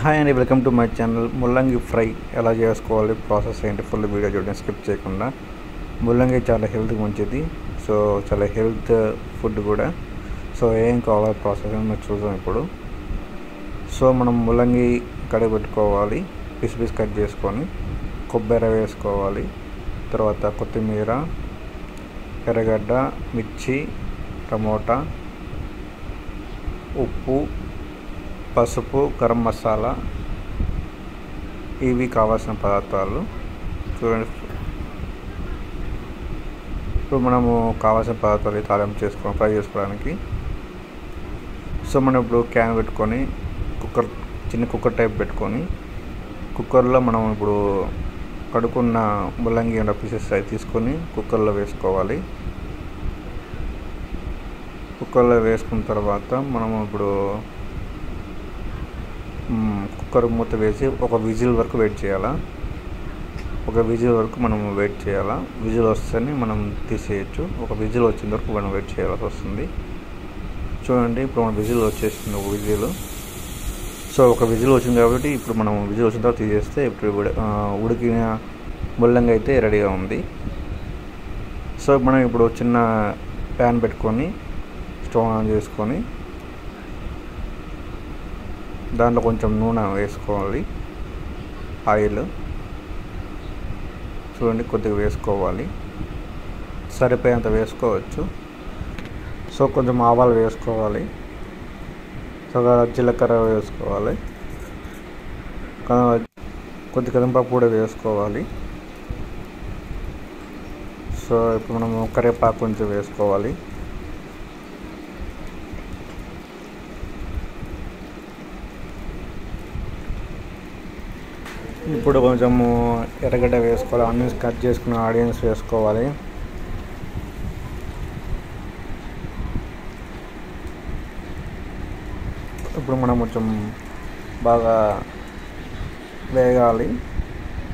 Hi అండి, welcome to my channel. ముల్లంగి fry ఎలా చేసుకోవాలి, ప్రాసెస్ ఏంటి, ఫుల్ వీడియో చూడండి స్కిప్ చేయకుండా. ముల్లంగి చాలా హెల్త్కి మంచిది. సో చాలా హెల్త్ ఫుడ్ కూడా. సో ఏం కావాలి ప్రాసెస్ అని మీరు చూద్దాం ఇప్పుడు. సో మనం ముల్లంగి కడగబెట్టుకోవాలి, పీస్ పీస్ కట్ చేసుకొని కొబ్బరి వేసుకోవాలి. తర్వాత కొత్తిమీర, ఎర్రగడ్డ, మిర్చి, టమోటా, ఉప్పు, పసుపు, గరం మసాలా, ఇవి కావాల్సిన పదార్థాలు చూడండి. ఇప్పుడు మనము కావాల్సిన పదార్థాలు తాలింపు ఫ్రై చేసుకోవడానికి. సో మనం ఇప్పుడు క్యాన్ పెట్టుకొని చిన్న కుక్కర్ టైప్ పెట్టుకొని కుక్కర్లో మనం ఇప్పుడు కడుక్కున్న ముల్లంగి పీసెస్ అవి తీసుకొని కుక్కర్లో వేసుకోవాలి. కుక్కర్లో వేసుకున్న తర్వాత మనము ఇప్పుడు కుక్కర్ మూత వేసి ఒక విజిల్ వరకు వెయిట్ చేయాలా. ఒక విజిల్ వరకు మనం వెయిట్ చేయాలా. విజిల్ వస్తేనే మనం తీసేయచ్చు. ఒక విజిల్ వచ్చిన వరకు మనం వెయిట్ చేయాల్సి వస్తుంది. చూడండి, ఇప్పుడు మన విజిల్ వచ్చేసింది, ఒక విజిల్. సో ఒక విజిల్ వచ్చింది కాబట్టి ఇప్పుడు మనం విజిల్ వచ్చిన తర్వాత తీసేస్తే ఇప్పుడు ఉడికిన ముల్లంగి అయితే రెడీగా ఉంది. సో మనం ఇప్పుడు చిన్న ప్యాన్ పెట్టుకొని స్టవ్ ఆన్ చేసుకొని దాంట్లో కొంచెం నూనె వేసుకోవాలి, ఆయిల్ చూడండి కొద్దిగా వేసుకోవాలి, సరిపోయేంత వేసుకోవచ్చు. సో కొంచెం ఆవాలు వేసుకోవాలి, జీలకర్ర వేసుకోవాలి, కొద్దిగా కదంపాకు కూడా వేసుకోవాలి. సో ఇప్పుడు మనము కరివేపాకు కొంచెం వేసుకోవాలి. ఇప్పుడు కొంచెము ఎర్రగడ్డ వేసుకోవాలి, ఆనియన్స్ కట్ చేసుకున్న ఆనియన్స్ వేసుకోవాలి. ఇప్పుడు మనం కొంచెం బాగా వేగాలి.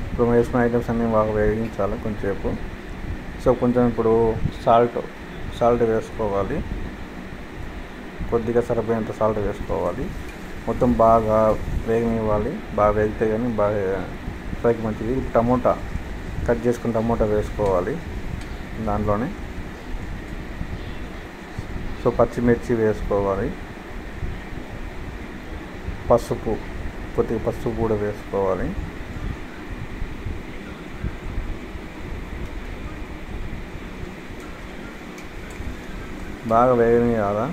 ఇప్పుడు మనం వేసుకున్న ఐటమ్స్ అన్నీ బాగా వేగించాలి కొంచెంసేపు. సో కొంచెం ఇప్పుడు సాల్ట్ వేసుకోవాలి, కొద్దిగా సరిపోయేంత సాల్ట్ వేసుకోవాలి. మొత్తం బాగా వేగనివ్వాలి. బాగా వేగితే కానీ బాగా ఫ్రైకి మంచిది. టమోటా కట్ చేసుకుని టమోటా వేసుకోవాలి దాంట్లోనే. సో పచ్చిమిర్చి వేసుకోవాలి, పసుపు, కొద్దిగా పసుపు కూడా వేసుకోవాలి. బాగా వేగనియాలా.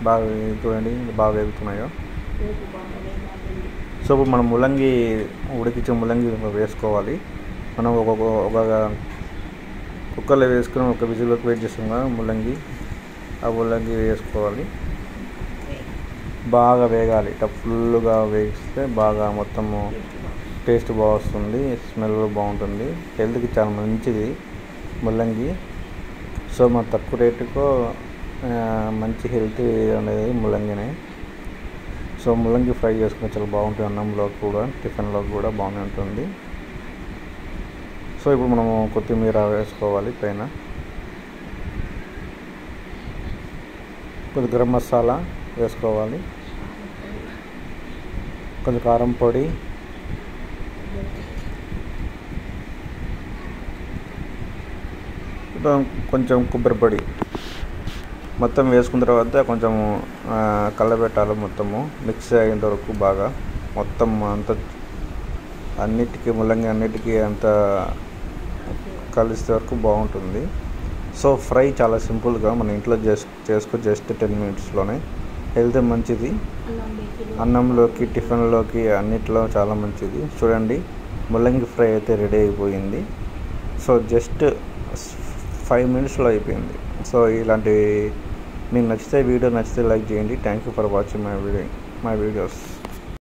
బాగా చూడండి బాగా వేగుతున్నాయో. సో ఇప్పుడు మనం ముల్లంగి ఉడికించిన ముల్లంగి వేసుకోవాలి. మనం ఒక కుక్కర్లో వేసుకుని ఒక విజిల్ వరకు వెయిట్ చేస్తాం కదా ముల్లంగి, ఆ ముల్లంగి వేసుకోవాలి. బాగా వేగాలి, ఫుల్గా వేగిస్తే బాగా మొత్తము టేస్ట్ బాగా వస్తుంది, స్మెల్ బాగుంటుంది, హెల్త్కి చాలా మంచిది ముల్లంగి. సో మన తక్కువ రేటుకు మంచి హెల్త్ అనేది ముల్లంగినే. సో ముల్లంగి ఫ్రై చేసుకుని చాలా బాగుంటుంది, అన్నంలో కూడా టిఫిన్లో కూడా బాగానే ఉంటుంది. సో ఇప్పుడు మనము కొత్తిమీర వేసుకోవాలి పైన, కొంచెం గరం మసాలా వేసుకోవాలి, కొంచెం కారం పొడి, కొంచెం కొబ్బరి పొడి మొత్తం వేసుకున్న తర్వాత కొంచెం కలబెట్టాలి. మొత్తము మిక్స్ అయ్యేంత వరకు బాగా మొత్తం అంత అన్నిటికీ ముల్లంగి అన్నిటికీ అంత కలిసే వరకు బాగుంటుంది. సో ఫ్రై చాలా సింపుల్గా మన ఇంట్లో జస్ట్ 10 minutesలోనే. హెల్త్ మంచిది, అన్నంలోకి టిఫిన్లోకి అన్నిట్లో చాలా మంచిది. చూడండి ముల్లంగి ఫ్రై అయితే రెడీ అయిపోయింది. సో జస్ట్ 5 minutesలో అయిపోయింది. సో ఇలాంటి మీకు వీడియో నచ్చితే లైక్ చేయండి. Thank you for watching my videos.